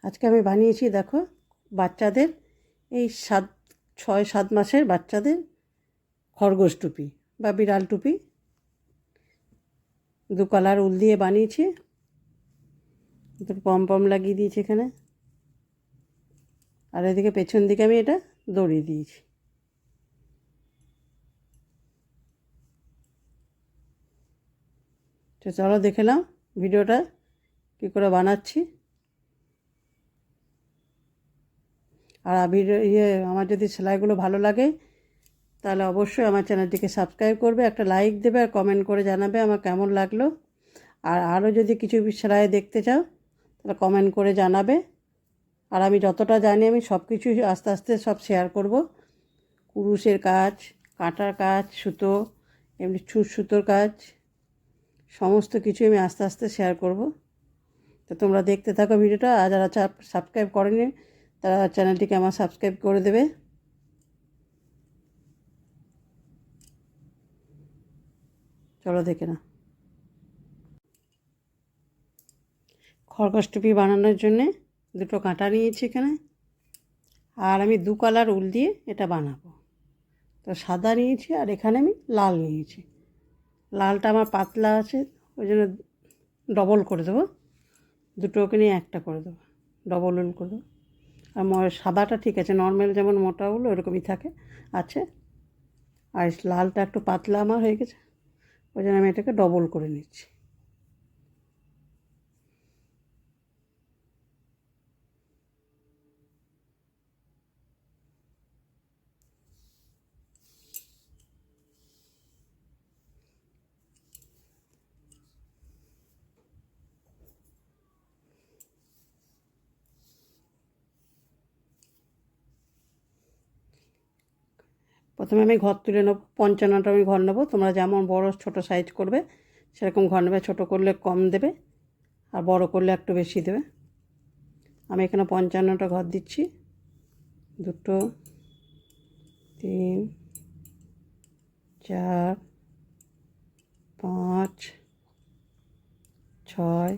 আজকে আমি বানিয়েছি দেখো বাচ্চাদের এই 6-7 মাসের বাচ্চাদের খরগোশ টুপি বা বিড়াল টুপি। 2 কালার উল দিয়ে বানিয়েছি, একটু পম লাগিয়ে দিয়েছি এখানে, আর এদিকে পেছন দিকে আমি এটা দড়ি দিয়েছি। তো চলো দেখে নাও ভিডিওটা কী করে বানাচ্ছি। আর আমার যদি সেলাইগুলো ভালো লাগে তাহলে অবশ্যই আমার চ্যানেলটিকে সাবস্ক্রাইব করবে, একটা লাইক দেবে আর কমেন্ট করে জানাবে আমার কেমন লাগলো। আর আরও যদি কিছু সেলাই দেখতে চাও তাহলে কমেন্ট করে জানাবে। আর আমি যতটা জানি আমি সব কিছুই আস্তে আস্তে সব শেয়ার করব। কুরুশের কাজ, কাঁটার কাজ, সুতো, এমনি সুতোর কাজ, সমস্ত কিছু আমি আস্তে আস্তে শেয়ার করব। তো তোমরা দেখতে থাকো ভিডিওটা। আর যারা সাবস্ক্রাইব করেনি তারা চ্যানেলটিকে আমার সাবস্ক্রাইব করে দেবে। চলো দেখে না। খরগোশ টুপি বানানোর জন্যে 2টো কাঁটা নিয়েছি এখানে, আর আমি 2 কালার উল দিয়ে এটা বানাবো। তো সাদা নিয়েছি আর এখানে আমি লাল নিয়েছি। লালটা আমার পাতলা আছে, ওই জন্য ডবল করে দেবো, দুটোকে নিয়ে একটা করে দেবো, ডবল উল করে দেবো। আর সাদাটা ঠিক আছে, নর্মাল যেমন মোটা উল ওরকমই থাকে আছে। আর লালটা একটু পাতলা আমার হয়ে গেছে, ওই জন্য আমি এটাকে ডবল করে নিচ্ছি। প্রথমে আমি ঘর তুলে নেবো, 55টা আমি ঘর নেবো। তোমরা যেমন বড় ছোট সাইজ করবে সেরকম ঘর নেবে, ছোটো করলে কম দেবে আর বড় করলে একটু বেশি দেবে। আমি এখানে 55টা ঘর দিচ্ছি। 2, 3, 4, 5, 6,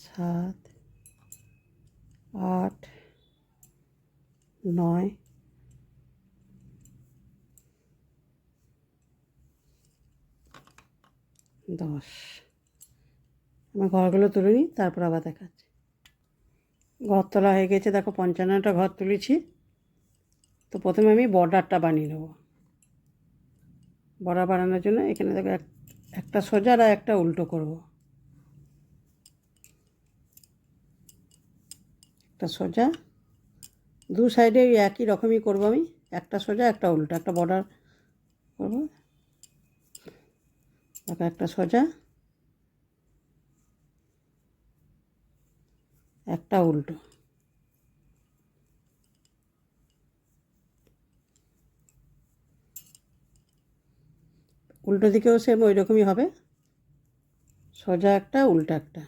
7, 8, 9, 10। আমি ঘরগুলো তুলে নিই, তারপর আবার দেখাচ্ছি। ঘর তোলা হয়ে গেছে, দেখো 55টা ঘর তুলেছি। তো প্রথমে আমি বর্ডারটা বানিয়ে নেবো। বর্ডার বানানোর জন্য এখানে দেখো একটা সোজা আর একটা উল্টো করব। একটা সোজা, 2 সাইডে একই রকমই করব আমি, একটা সোজা একটা উল্টো, একটা বর্ডার করব। দেখো একটা সোজা একটা উল্টো। উল্টো দিকেও সেম ওই রকমই হবে, সোজা একটা উল্টো একটা।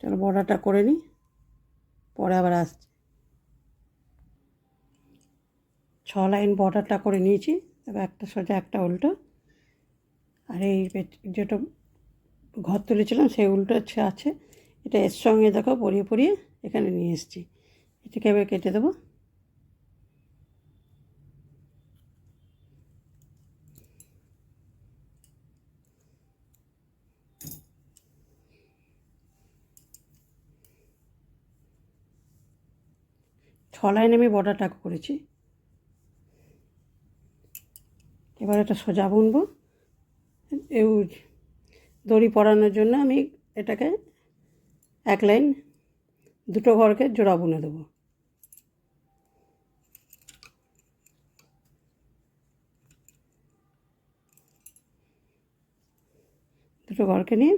চলো বর্ডারটা করে নিই, পরে আবার আসছি। 6 লাইন বর্ডারটা করে নিয়েছি। এবার একটা সোজা একটা উল্টো, আর এই যেটা ঘর তুলেছিলাম সেই উল্টো আছে, এটা এর সঙ্গে দেখো পরিয়ে পরিয়ে এখানে নিয়ে এসেছি। এটাকে এবার কেটে দেবো। ছ লাইন আমি বর্ডারটা করেছি। এবার এটা সোজা বুনবো। এই দড়ি পরানোর জন্য আমি এটাকে 1 লাইন 2টো ঘরকে জোড়া বুনে দেবো। দুটো ঘরকে নিয়ে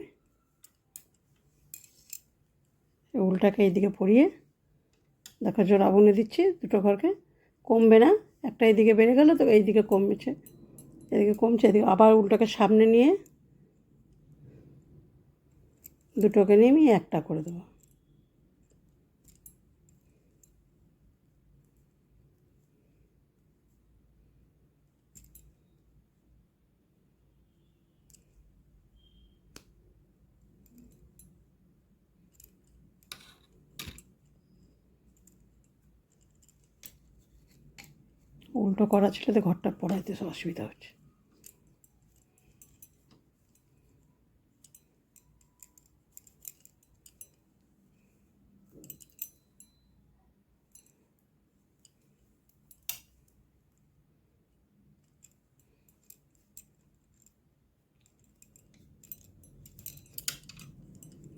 উলটাকে এইদিকে পরিয়ে দেখো জোর আগুনে দিচ্ছি, দুটো ঘরকে কমবে না, একটা এইদিকে বেড়ে গেল তো এইদিকে কমছে, এদিকে কমছে, এদিকে আবার উলটাকে সামনে নিয়ে দুটোকে নিয়ে আমি একটা করে দেবো। উল্টো করা ছিল তো ঘরটা পড়াইতে অসুবিধা হচ্ছে।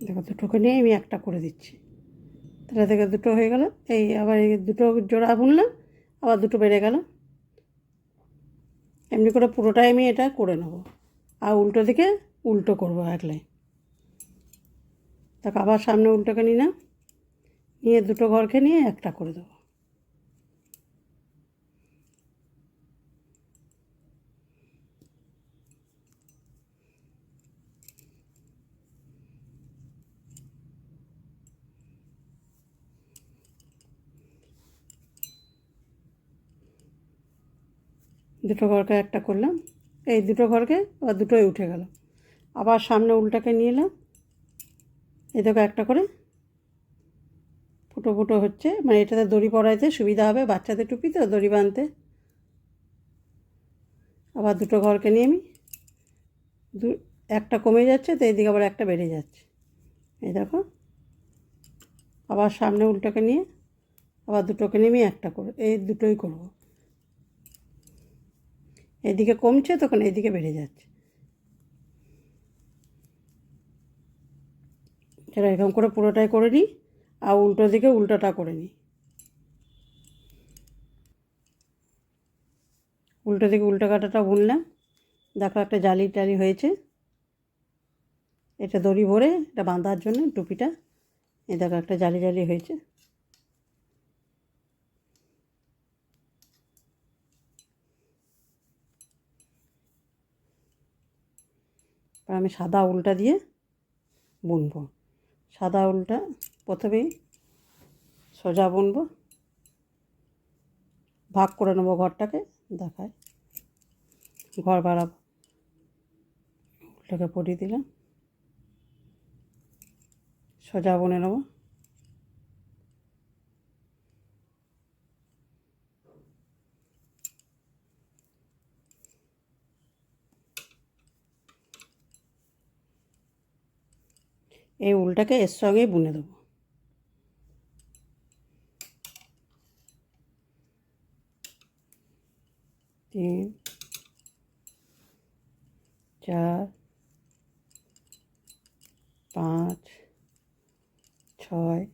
দেখো দুটোকে নিয়ে আমি একটা করে দিচ্ছি, তাহলে দেখো দুটো হয়ে গেল। এই আবার এই দুটো জোড়া বুনলাম, আবার দুটো বেড়ে গেল। এমনি করে পুরোটাই আমি এটা করে নেব, আর উল্টো দিকে উল্টো করবো এক লাইন। দেখো আবার সামনে উল্টোকে নিলাম, নিয়ে দুটো ঘরকে নিয়ে একটা করে দেবো। দুটো ঘরকে একটা করলাম, এই দুটো ঘরকে আবার দুটোই উঠে গেল। আবার সামনে উল্টাকে নিয়ে এলাম, এই দেখো একটা করে ফুটো ফুটো হচ্ছে, মানে এটাতে দড়ি পরাইতে সুবিধা হবে, বাচ্চাদের টুপি তো দড়ি বাঁধতে। আবার দুটো ঘরকে নিয়ে আমি একটা কমে যাচ্ছে তো এইদিকে আবার একটা বেড়ে যাচ্ছে, এই দেখো। আবার সামনে উল্টাকে নিয়ে আবার দুটোকে নিয়ে আমি একটা করে এই দুটোই করব। এইদিকে কমছে তখন এইদিকে বেড়ে যাচ্ছে, সেটা এরকম করে পুরোটাই করে নিই, আর উল্টো দিকে উল্টোটা করে নিই। উল্টো দিকে উল্টো কাটাটা বুনলাম, দেখো একটা জালি টালি হয়েছে, এটা দড়ি ভরে এটা বাঁধার জন্য টুপিটা, এই দেখো একটা জালি জালি হয়েছে। আর আমি সাদা উলটা দিয়ে বুনবো, সাদা উলটা প্রথমেই সোজা বুনবো, ভাগ করে নেবো ঘরটাকে, দেখায় ঘর বাড়াবো। উলটাকে পরিয়ে দিলাম, সোজা বুনে নেবো। এই উলটাকে এর সঙ্গেই বুনে দেবো। 3 4 5 6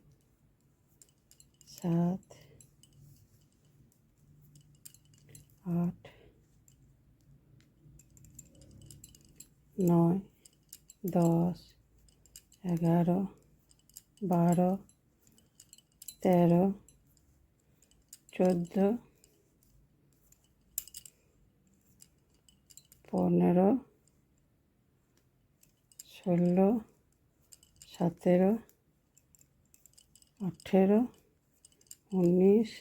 7 8 9 10 11 12 13 14 15 16 17 18 19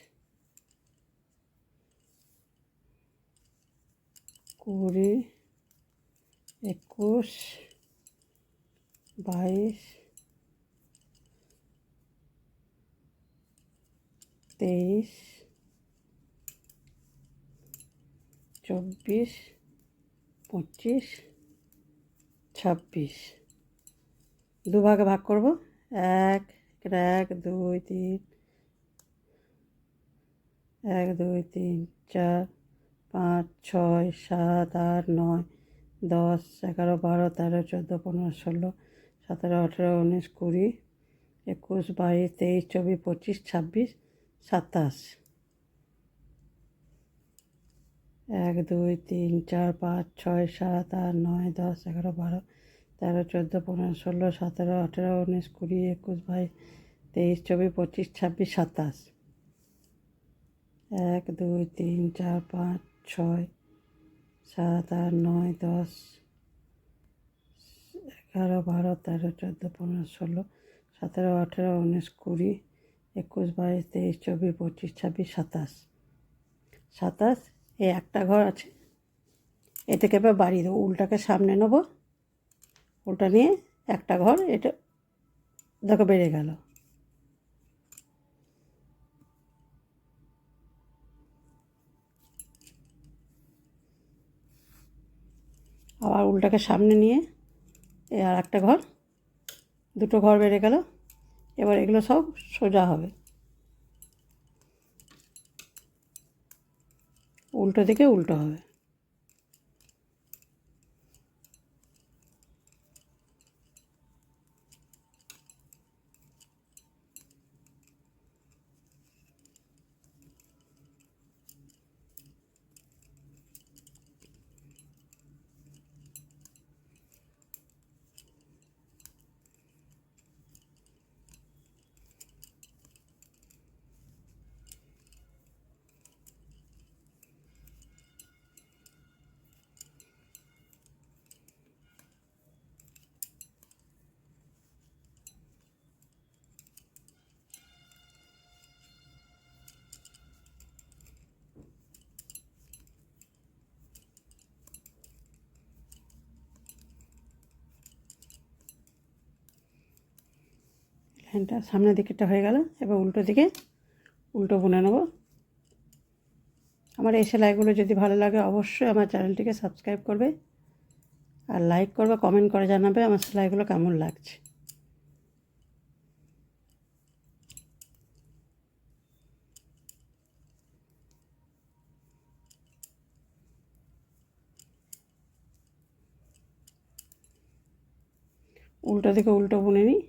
20 21 22 23 24 25 26 দুভাগে ভাগ করব। 1 1 2 3 1 2 3 4 5 6 7 8 9 10 11 12 13 14 15 16 17 18 19 20 21 22 23 24 25 26 27 1 2 3 4 5 6 7 8 9 10 11 12 13, 14, 15, 16, 17, 18, 19, 20, 21, 22, 23, 24, 25, 26, 27, 1, 2, 3, 4, 5, 6, 7, 8, 9, 10, 11, 12, 13, 14, 15, 16, 17, 18, 19, 20, 21, 22, 23, 24, 25, 26, 27, 27, এই একটা ঘর আছে, এ থেকে এবার বাড়িয়ে দেবো। উল্টাকে সামনে নেবো, উল্টা নিয়ে একটা ঘর, এটা দেখো বেড়ে গেল। আবার উল্টাকে সামনে নিয়ে এ আর একটা ঘর, দুটো ঘর বেড়ে গেল। এবার এগুলো সব সোজা হবে, উল্টো দিকে উল্টো হবে। লাইনটা সামনের দিকেরটা হয়ে গেল। এবার উল্টো দিকে উল্টো বুনে নেব। আমার এই সেলাইগুলো যদি ভালো লাগে অবশ্যই আমার চ্যানেলটিকে সাবস্ক্রাইব করবে আর লাইক করবে, কমেন্ট করে জানাবে আমার সেলাইগুলো কেমন লাগছে। উল্টো দিকে উল্টো বুনে নিই।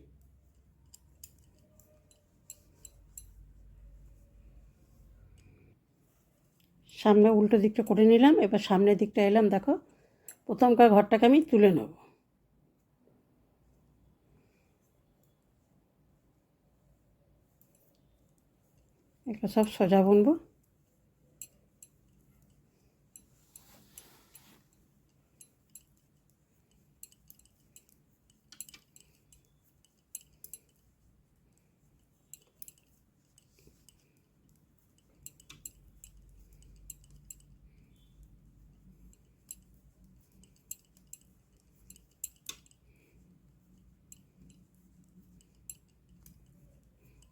সামনে উল্টো দিকটা করে নিলাম। এবার সামনের দিকটা এলাম, দেখো প্রথমকার ঘরটাকে আমি তুলে নেব। এগুলো সব সোজা বুনবো।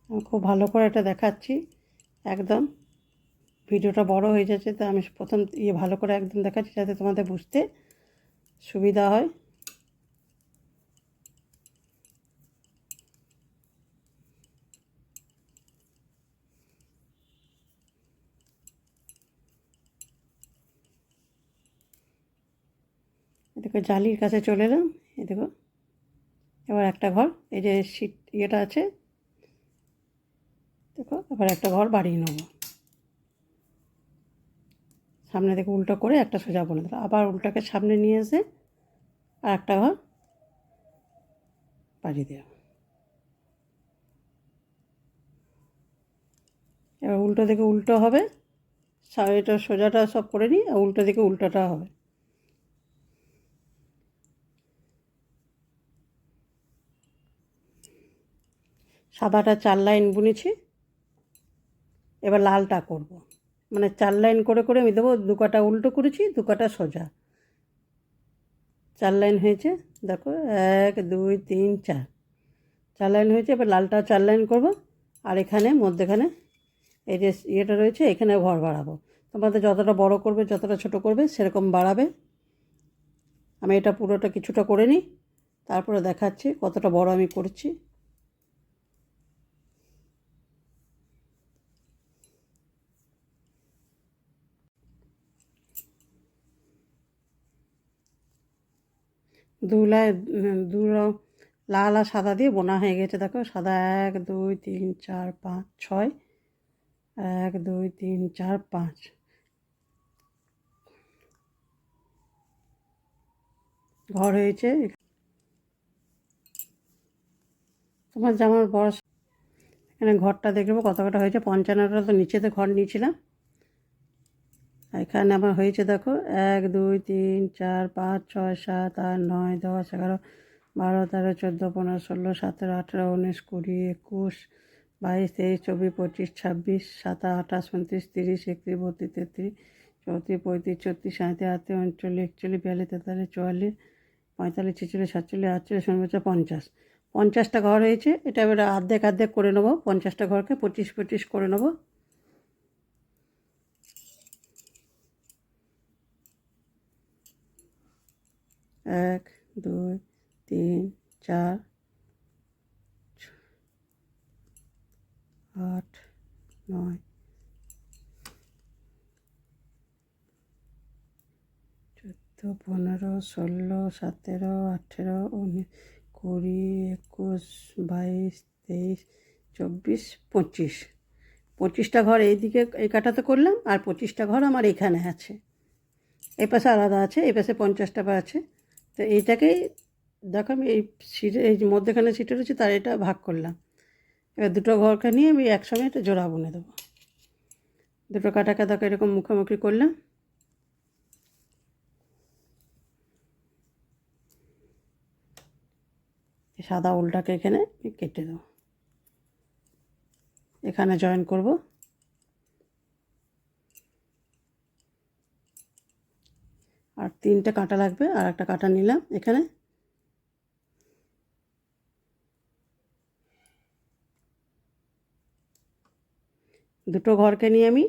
আমি খুব ভালো করে এটা দেখাচ্ছি, একদম ভিডিওটা বড় হয়ে যাচ্ছে, তো আমি প্রথম ভালো করে একদম দেখাচ্ছি যাতে তোমাদের বুঝতে সুবিধা হয়। দেখো জালির কাছে চলে এলাম। এই দেখো এবার একটা ঘর, এই যে শীট ইয়েটা আছে দেখো, এবার একটা ঘর বাড়িয়ে নেবো। সামনে থেকে উল্টো করে একটা সোজা বুনে দিলাম। আবার উল্টাকে সামনে নিয়ে এসে আর একটা ঘর বাড়িয়ে দেওয়া। এবার উল্টো দিকে উল্টো হবে, এটা সোজাটা সব করে নিই আর উল্টো দিকে উল্টোটা হবে। সাদাটা 4 লাইন বুনেছি, এবার লালটা করব। মানে 4 লাইন করে করে আমি দেবো, 2 কাটা উল্টো করেছি, 2 কাটা সোজা, 4 লাইন হয়েছে। দেখো 1 2 3 4, 4 লাইন হয়েছে। এবার লালটা 4 লাইন করব আর এখানে মধ্যেখানে এই যে ইয়েটা রয়েছে এখানে ঘর বাড়াবো। তোমাদের যতটা বড় করবে যতটা ছোট করবে সেরকম বাড়াবে। আমি এটা পুরোটা কিছুটা করে নিই, তারপরে দেখাচ্ছি কতটা বড় আমি করছি। দু লাই দু রং লাল আর সাদা দিয়ে বোনা হয়ে গেছে। দেখো সাদা 1 2 3 4 5 6, 1 2 3 4 5 ঘর হয়েছে। তোমার জামার বড়। এখানে ঘরটা দেখবো কত কটা হয়েছে, 55টা তো নিচেতে ঘর নিয়েছিলাম। এখানে আমার হয়েছে দেখো 1 2 3 4 5 6 7 8 9 10 11 12 13 14 15 16 17 18 19 20 21 22 23 24 25 26 27 28 29 30 31 32 33 34 35 36 37 38 39 40 41 42 43 44 45 46 47 48 50টা ঘর হয়েছে। এটা এবার অর্ধেক অর্ধেক করে নেবো, 50টা ঘরকে 25 25 করে নেবো। এক 2 3 4 8 9 14 15 16 17 18 19 20 21 22 23 24 25। 25টা ঘর এইদিকে এই কাটাতে করলাম, আর 25টা ঘর আমার এখানে আছে, এই পাশে আলাদা আছে, এই পাশে 50টা আছে। তো এইটাকেই দেখো আমি এই সিটে, এই যে মধ্যেখানে সিটে রয়েছে তার এটা ভাগ করলাম। এবার দুটো ঘরকে নিয়ে আমি একসঙ্গে একটা জোড়া বুনে দেবো। দুটো কাটাকে দেখো এরকম মুখোমুখি করলাম। সাদা উলটাকে এখানে কেটে দেবো, এখানে জয়েন করব। আর 3টে কাঁটা লাগবে, আর একটা কাঁটা নিলাম এখানে। দুটো ঘরকে নিয়ে আমি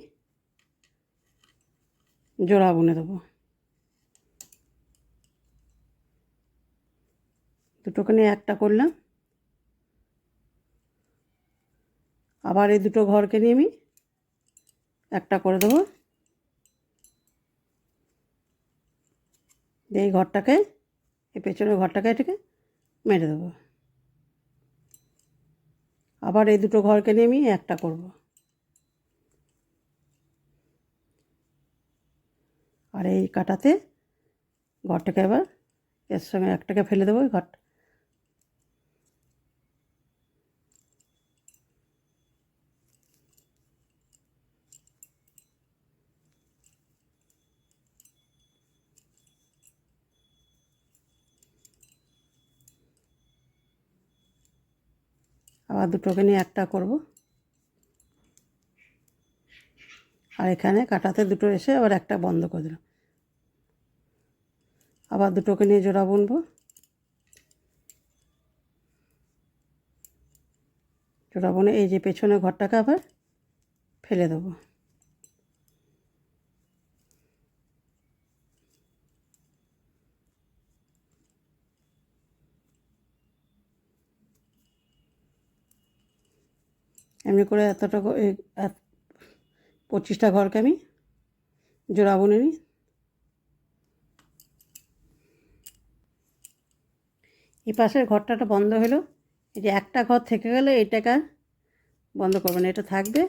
জোড়া বুনে দেবো। দুটোকে নিয়ে একটা করলাম, আবার এই দুটো ঘরকে নিয়ে আমি একটা করে দেবো। এই ঘরটাকে, এই পেছনের ঘরটাকে এটাকে মেরে দেবো। আবার এই দুটো ঘরকে নিয়ে আমি একটা করব, আর এই কাটাতে ঘরটাকে এবার এর সঙ্গে একটাকে ফেলে দেবো। এই ঘরটা আবার দুটোকে নিয়ে একটা করব, আর এখানে কাটাতে দুটো এসে আবার একটা বন্ধ করে দিলাম। আবার দুটোকে নিয়ে জোড়া বুনবো। জোড়া বুনে এই যে পেছনের ঘরটাকে আবার ফেলে দেবো। এমনি করে এতটা 25টা ঘরকে আমি জোড়া বুনে নিই। এই পাশের ঘরটাটা বন্ধ হলো, এই যে একটা ঘর থেকে গেলে এটাকে আর বন্ধ করবে না, এটা থাকবে।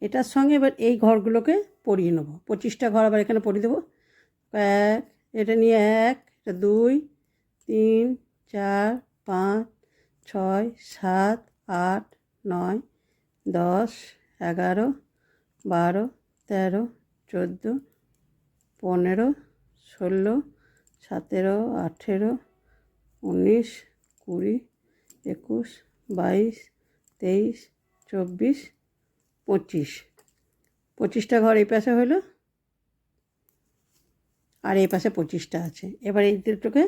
এটার সঙ্গে এবার এই ঘরগুলোকে পরিয়ে নেবো। 25টা ঘর আবার এখানে পরিয়ে দেবো। এক, এটা নিয়ে 1, এটা 2 3 4 5 6 7 8 9 10 11 12 13 14 15 16 17 18 19 20 21 22 23 24 25। 25টা ঘর এই পাশে হলো, আর এই পাশে 25টা আছে। এবার এই দুটোকে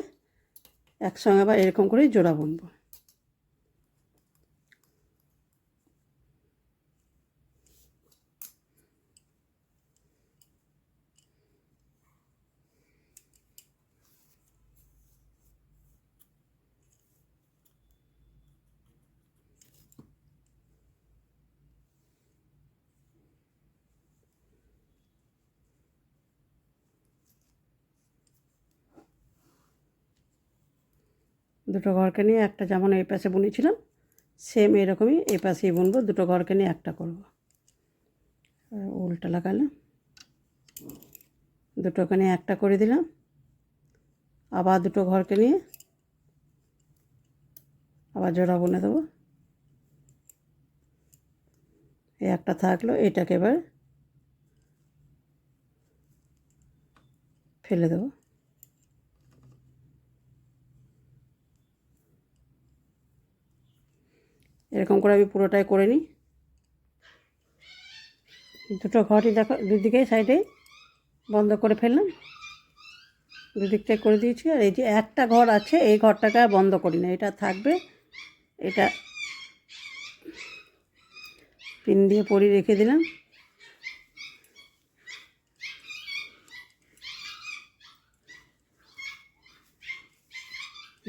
একসঙ্গে আবার এরকম করে জোড়া বুনবো। দুটো ঘরকে নিয়ে একটা, যেমন এই পাশে বুনেছিলাম সেম এরকমই এই পাশেই বুনবো। দুটো ঘরকে নিয়ে একটা করব। উল্টা লাগালাম, দুটোকে নিয়ে একটা করে দিলাম। আবার দুটো ঘরকে নিয়ে আবার জোড়া বুনে দেবো। এই একটা থাকলো, এটাকে এবার ফেলে দেবো। এরকম করে আমি পুরোটাই করে নিই। দুটো ঘরই দেখো দুদিকে সাইডে বন্ধ করে ফেললাম, দুদিকটাই করে দিয়েছি। আর এই যে একটা ঘর আছে, এই ঘরটাকে আর বন্ধ করি না, এটা থাকবে। এটা পিন দিয়ে পরিয়ে রেখে দিলাম।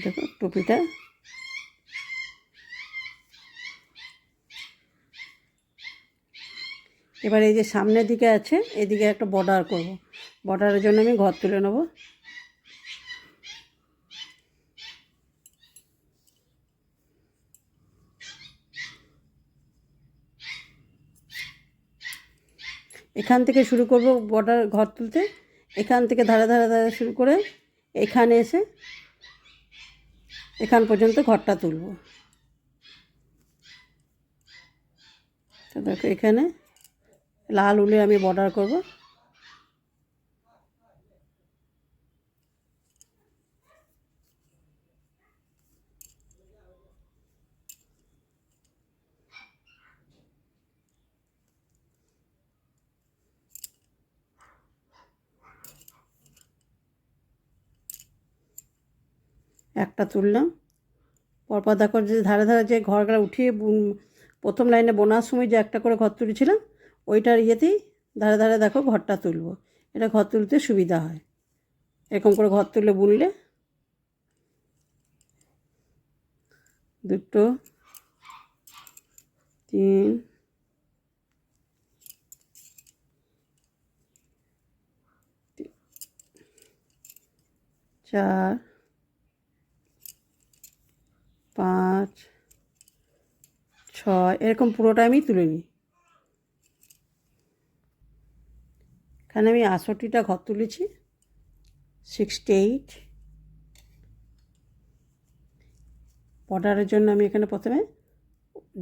দেখো টুপিটা এবার এই যে সামনের দিকে আছে, এদিকে একটা বর্ডার করব। বর্ডারের জন্য আমি ঘর তুলে নেব। এখান থেকে শুরু করব বর্ডার ঘর তুলতে। এখান থেকে ধারে ধারে ধারে শুরু করে এখানে এসে এখান পর্যন্ত ঘরটা তুলব। তো দেখো এখানে লাল উলে আমি বর্ডার করব। একটা তুললাম, পরপর দেখো যে ধারে ধারে যে ঘরগুলো উঠিয়ে প্রথম লাইনে বোনার সময় যে একটা করে ঘর তুলেছিলাম, ওইটার ইয়েতেই ধারে ধারে দেখো ঘরটা তুলব। এটা ঘর তুলতে সুবিধা হয়, এরকম করে ঘর তুলে বুনলে। দুটো, তিন, চার, পাঁচ, ছয়, এরকম পুরোটা আমি তুলে নিই। এখানে আমি 68টা ঘর তুলেছি, 68। বর্ডারের জন্য আমি এখানে প্রথমে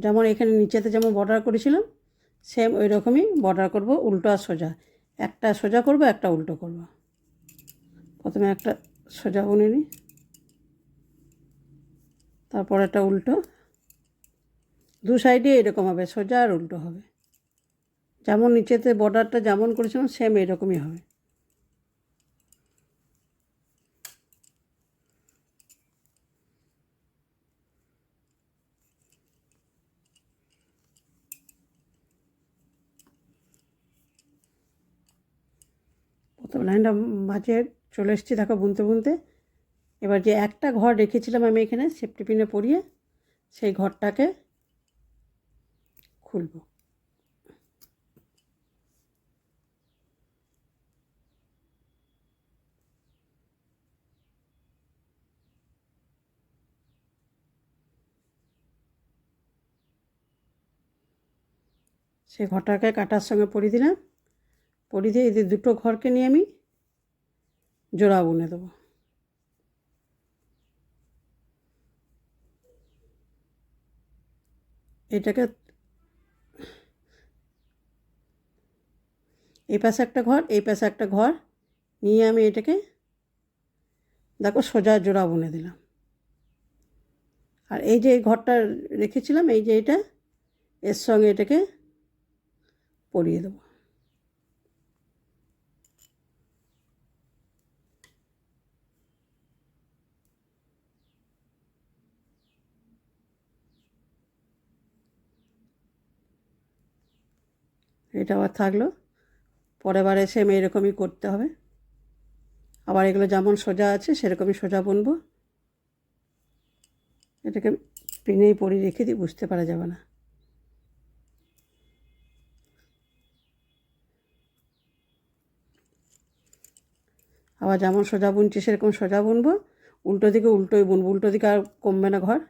যেমন এখানে নিচেতে যেমন বর্ডার করেছিলাম, সেম ওই রকমই বর্ডার করব, উল্টো আর সোজা। একটা সোজা করব, একটা উল্টো করব। প্রথমে একটা সোজা বুনে নিই, তারপর একটা উল্টো। দু সাইডে এরকম হবে, সোজা আর উল্টো হবে। যেমন নিচেতে বর্ডারটা যেমন করেছিলাম সেম এরকমই হবে। প্রথম লাইনটা মাঝে চলে এসেছি দেখো বুনতে বুনতে। এবার যে একটা ঘর রেখেছিলাম আমি এখানে সেফটি পিনে পরিয়ে, সেই ঘরটাকে খুলব। সেই ঘরটাকে কাটার সঙ্গে পরিয়ে দিলাম, পরিয়ে দিয়ে এদের দুটো ঘরকে নিয়ে আমি জোড়া বুনে দেবো। এটাকে এই পাশে একটা ঘর, এই পাশে একটা ঘর নিয়ে আমি এটাকে দেখো সোজা জোড়া বুনে দিলাম। আর এই যে এই ঘরটা রেখেছিলাম, এই যে এটা, এর সঙ্গে এটাকে পরিয়ে দেবো। এটা আবার থাকলো, পরের বার এসে আমি এরকমই করতে হবে। আবার এগুলো যেমন সোজা আছে সেরকমই সোজা বুনবো। এটাকে পিনেই পরিয়ে রেখে দিই, বুঝতে পারা যাবে না। আবার যেমন সোজা বুনছি সেরকম সোজা বুনবো, উল্টো দিকে উল্টোই বুনবো। উল্টো দিকে আর কমবে না ঘর,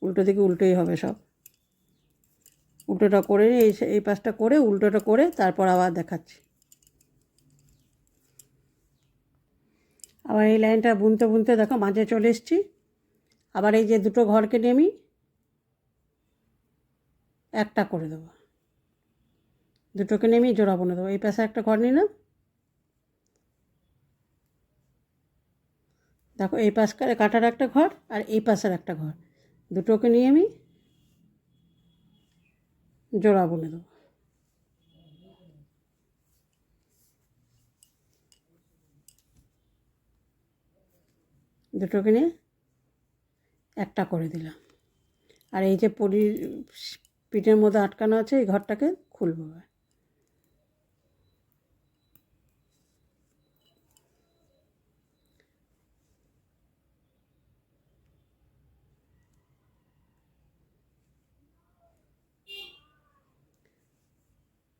উল্টো দিকে উল্টোই হবে সব। উল্টোটা করে এই পাশটা করে উল্টোটা করে তারপর আবার দেখাচ্ছি। আবার এই লাইনটা বুনতে বুনতে দেখো মাঝে চলে এসেছি। আবার এই যে দুটো ঘরকে নিয়ে আমি একটা করে দেবো। দুটোকে নিয়ে আমি জোড়া বুনে দেবো। এই পাশে একটা ঘর নিলাম, দেখো এই পাশকার কাটার একটা ঘর আর এই পাশের একটা ঘর, দুটোকে নিয়ে আমি জোড়া বুনে দেবো। দুটোকে নিয়ে একটা করে দিলাম। আর এই যে পরির পিঠের মধ্যে আটকানো আছে এই ঘরটাকে খুলবো।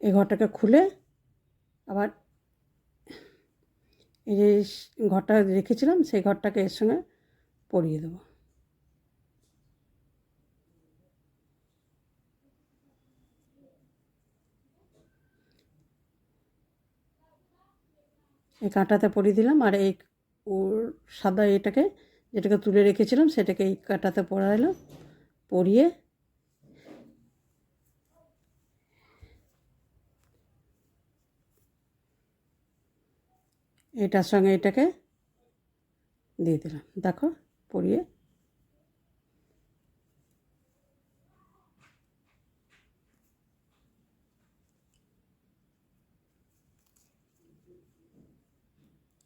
এই ঘরটাকে খুলে আবার এই যে ঘরটা রেখেছিলাম সেই ঘরটাকে এর সঙ্গে পরিয়ে দেবো। এই কাঁটাতে পরিয়ে দিলাম আর এই ওর সাদা এটাকে যেটাকে তুলে রেখেছিলাম সেটাকে এই কাঁটাতে পরাইলাম, পরিয়ে এটার সঙ্গে এটাকে দিয়ে দিলাম, দেখো পরিয়ে।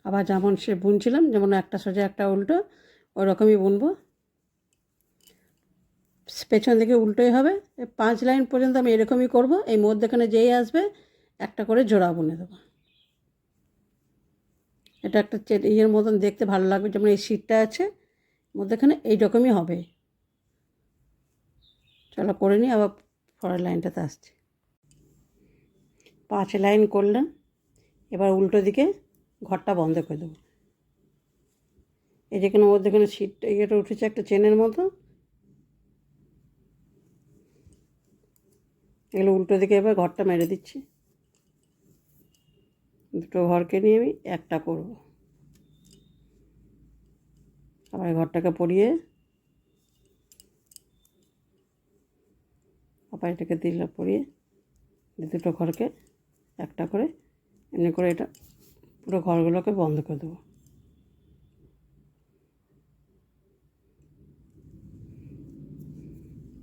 আবার যেমন সে বুনছিলাম, যেমন একটা সোজা একটা উল্টো, ওই রকমই বুনবো। পেছন দিকে উল্টোই হবে। 5 লাইন পর্যন্ত আমি এরকমই করব। এই মধ্যেখানে যেই আসবে একটা করে জোড়া বুনে দেবো। এটা একটা ইয়ের মতন দেখতে ভালো লাগবে, যেমন এই শীটটা আছে মধ্যেখানে এইরকমই হবে। চলো করে নিই, আবার পরের লাইনটাতে আসছি। 5 লাইন করলাম, এবার উল্টো দিকে ঘরটা বন্ধ করে দেবো। এই যেখানে মধ্যেখানে শীটটা ইয়েটা উঠেছে একটা চেনের মতো, এগুলো উল্টো দিকে এবার ঘরটা মেরে দিচ্ছি। দুটো ঘরকে নিয়ে আমি একটা করব। আবার ঘরটাকে পরিয়ে আবার এটাকে দিলাম পরিয়ে, দুটো ঘরকে একটা করে এমনি করে এটা পুরো ঘরগুলোকে বন্ধ করে দেবো।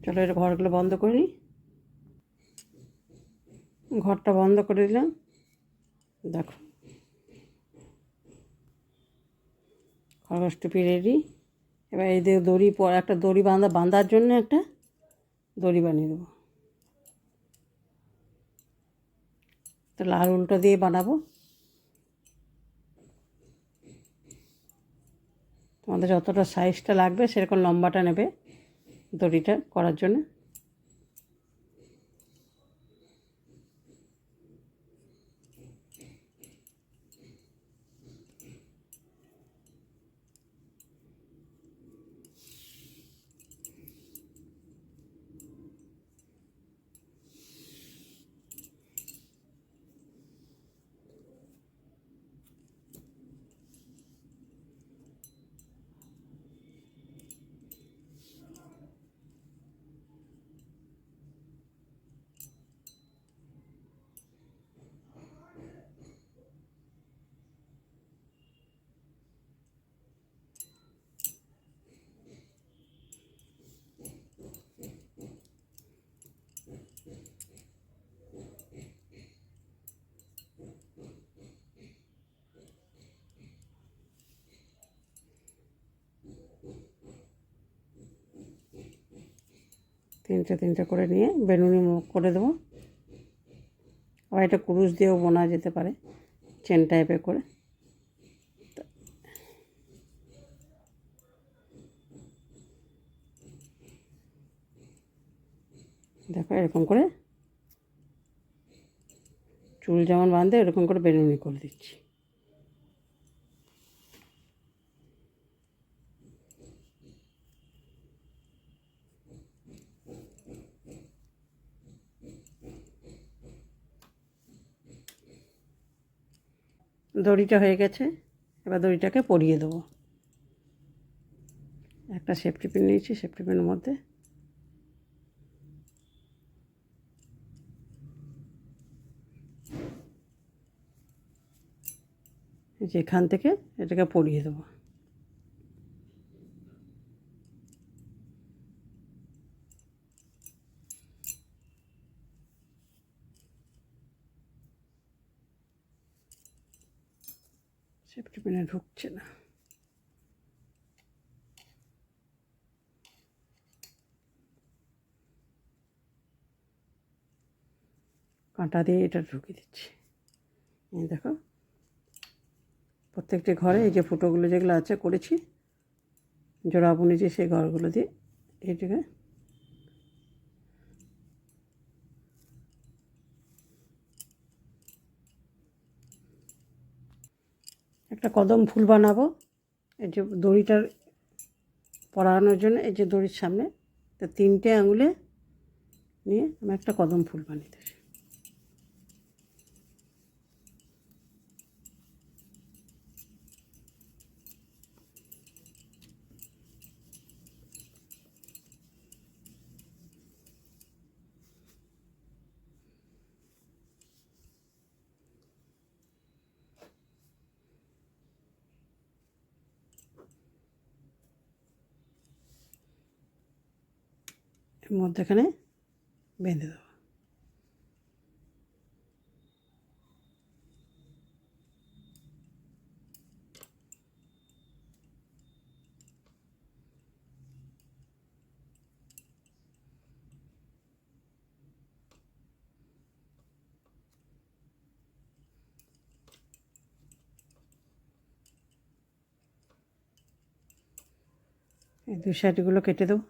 চলো এটা ঘরগুলো বন্ধ করে নিই। ঘরটা বন্ধ করে দিলাম, দেখো খরগোশ টুপি রেডি। এবার এই দিয়ে দড়ি একটা দড়ি বাঁধার জন্য একটা দড়ি বানিয়ে দেবো। তো লাল উল্টো দিয়ে বানাবো, তোমাদের যতটা সাইজটা লাগবে সেরকম লম্বাটা নেবে দড়িটা করার জন্য। তিনটে করে নিয়ে বেনুনি মুখ করে দেবো। আবার এটা কুরুশ দিয়েও বোনা যেতে পারে চেন টাইপের করে। দেখো এরকম করে চুল যেমন বাঁধে এরকম করে বেনুনি করে দিচ্ছি। দড়িটা হয়ে গেছে, এবার দড়িটাকে পরিয়ে দেবো। একটা সেফটি পিন নিয়েছি, সেফটি পিনের মধ্যে যে এখান থেকে এটাকে পরিয়ে দেবো। সেফটি পিনে ঢুকছে না। কাঁটা দিয়ে এটা ঢুকিয়ে দিচ্ছি। এই দেখো প্রত্যেকটি ঘরে এই যে ফুটোগুলো যেগুলো আছে করেছি, জোড়া বুনেছি, সেই ঘরগুলো দিয়ে এইটাকে একটা কদম ফুল বানাবো। এই যে দড়িটার পরানোর জন্য এই যে দড়ির সামনে তো 3টে আঙুলে নিয়ে আমি একটা কদম ফুল বানিয়ে দেবো। এর মধ্যেখানে বেঁধে দেবো। এই 2 সাইডগুলো কেটে দেবো।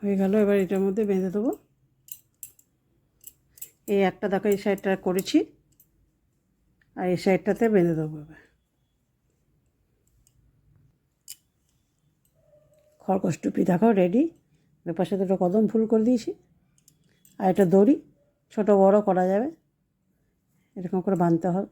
হয়ে গেল। এবার এটার মধ্যে বেঁধে দেবো। এই একটা দেখো এই সাইডটা করেছি, আর এই সাইডটাতে বেঁধে দেবো। এবার খরগোশ টুপি দেখো রেডি। পাশে দুটো কদম ফুল করে দিয়েছি, আর একটা দড়ি ছোটো বড়ো করা যাবে, এরকম করে বাঁধতে হবে।